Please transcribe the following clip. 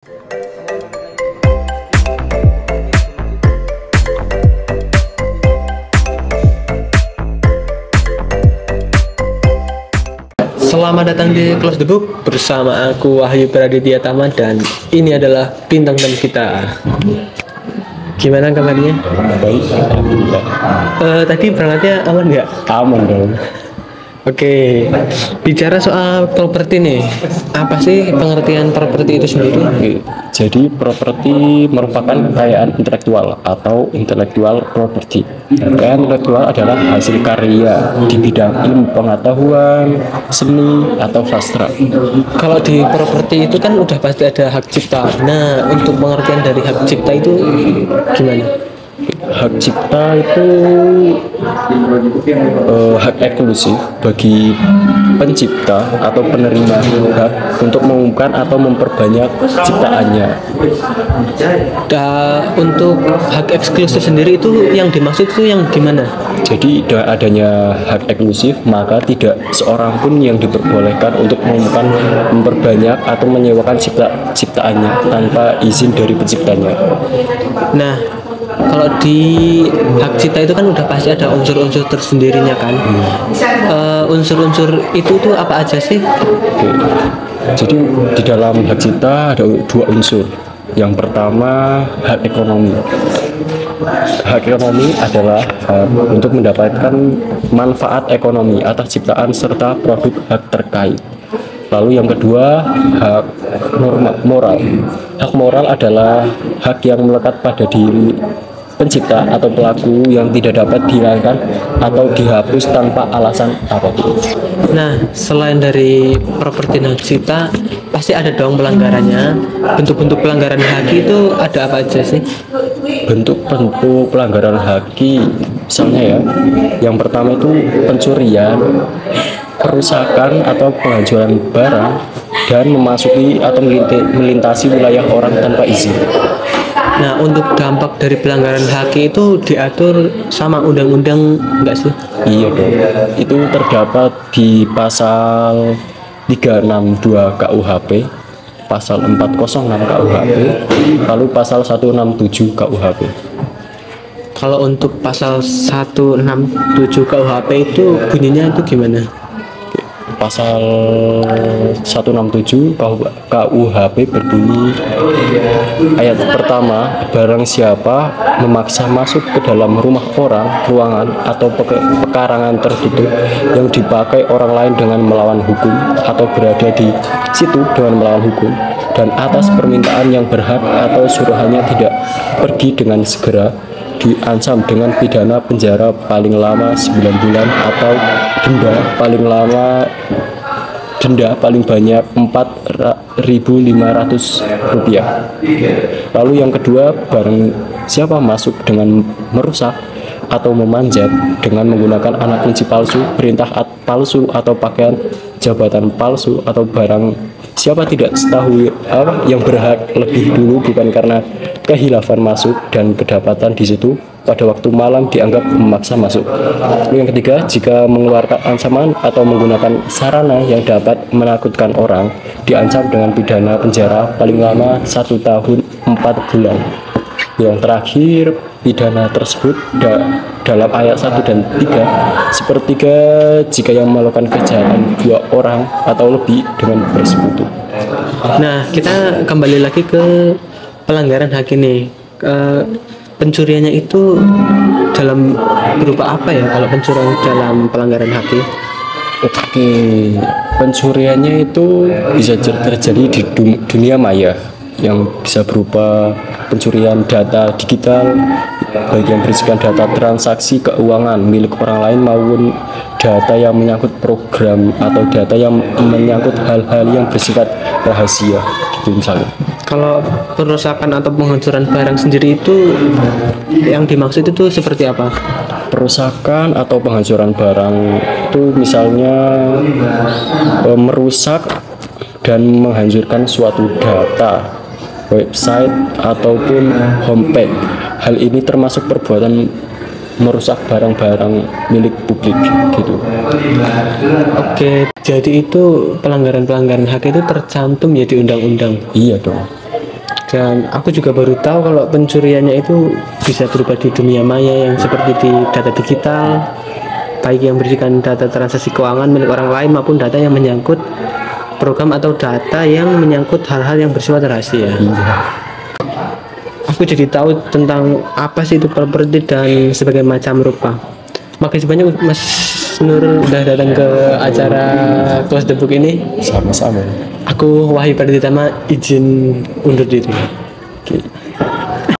Selamat datang di Close the Book bersama aku Wahyu Praditya Tama dan ini adalah bintang tamu kita. Gimana kabarnya? Baik, alhamdulillah. Tadi berangkatnya aman nggak? Aman dong. Oke, bicara soal properti nih, apa sih pengertian properti itu sendiri? Oke. Jadi properti merupakan kekayaan intelektual atau intellectual property. Kekayaan intelektual adalah hasil karya di bidang ilmu pengetahuan, seni, atau sastra. Kalau di properti itu kan udah pasti ada hak cipta. Nah, untuk pengertian dari hak cipta itu gimana? Hak cipta itu hak eksklusif bagi pencipta atau penerima hak untuk mengumumkan atau memperbanyak ciptaannya. Untuk hak eksklusif sendiri itu yang dimaksud itu yang gimana? Jadi dengan adanya hak eksklusif, maka tidak seorang pun yang diperbolehkan untuk mengumumkan, memperbanyak atau menyewakan ciptaannya tanpa izin dari penciptanya. Nah, kalau di hak cipta itu kan udah pasti ada unsur-unsur tersendirinya kan. Unsur-unsur itu tuh apa aja sih? Oke. Jadi di dalam hak cipta ada dua unsur. Yang pertama hak ekonomi. Hak ekonomi adalah hak untuk mendapatkan manfaat ekonomi atas ciptaan serta produk hak terkait. Lalu yang kedua hak moral. Hak moral adalah hak yang melekat pada diri pencipta atau pelaku yang tidak dapat dihilangkan atau dihapus tanpa alasan apapun. Nah, selain dari properti hak cipta, pasti ada dong pelanggarannya. Bentuk-bentuk pelanggaran hak itu ada apa aja sih? Bentuk-bentuk pelanggaran hak, misalnya ya, yang pertama itu pencurian, kerusakan atau penghancuran barang, dan memasuki atau melintasi wilayah orang tanpa izin. Nah, untuk dampak dari pelanggaran hak itu diatur sama undang-undang enggak sih? Iya dong, itu terdapat di pasal 362 KUHP, pasal 406 KUHP, lalu pasal 167 KUHP. Kalau untuk pasal 167 KUHP itu bunyinya itu gimana? Pasal 167 KUHP berbunyi ayat pertama, barang siapa memaksa masuk ke dalam rumah orang, ruangan atau pekarangan tertutup yang dipakai orang lain dengan melawan hukum atau berada di situ dengan melawan hukum dan atas permintaan yang berhak atau suruhannya tidak pergi dengan segera, diancam dengan pidana penjara paling lama 9 bulan atau denda paling banyak Rp4.500. Lalu yang kedua, barang siapa masuk dengan merusak atau memanjat dengan menggunakan anak kunci palsu, perintah palsu atau pakaian jabatan palsu atau barang siapa tidak tahu yang berhak lebih dulu bukan karena kehilafan masuk dan kedapatan di situ pada waktu malam dianggap memaksa masuk. Lalu yang ketiga, jika mengeluarkan ancaman atau menggunakan sarana yang dapat menakutkan orang, diancam dengan pidana penjara paling lama 1 tahun 4 bulan. Yang terakhir, pidana tersebut dalam ayat 1 dan 3 sepertiga jika yang melakukan kejahatan 2 orang atau lebih dengan bersekutu. Nah, kita kembali lagi ke pelanggaran hak ini. Pencuriannya itu dalam berupa apa ya kalau pencurian dalam pelanggaran hak ini? Oke, pencuriannya itu bisa terjadi di dunia maya yang bisa berupa pencurian data digital, baik yang berisikan data transaksi keuangan milik orang lain maupun data yang menyangkut program atau data yang menyangkut hal-hal yang bersifat rahasia gitu misalnya. Kalau perusakan atau penghancuran barang sendiri itu yang dimaksud itu seperti apa? Perusakan atau penghancuran barang itu misalnya merusak dan menghancurkan suatu data, website ataupun homepage. Hal ini termasuk perbuatan merusak barang-barang milik publik gitu. Oke, jadi itu pelanggaran-pelanggaran hak itu tercantum ya di undang-undang. Iya dong. Dan aku juga baru tahu kalau pencuriannya itu bisa berubah di dunia maya yang seperti di data digital, baik yang berisikan data transaksi keuangan milik orang lain maupun data yang menyangkut program atau data yang menyangkut hal-hal yang bersifat rahasia. Aku jadi tahu tentang apa sih itu properti dan sebagai macam rupa. Makasih banyak Mas Nur udah datang ke acara Close the Book ini. Sama-sama. Aku Wahyu Parditama izin undur diri.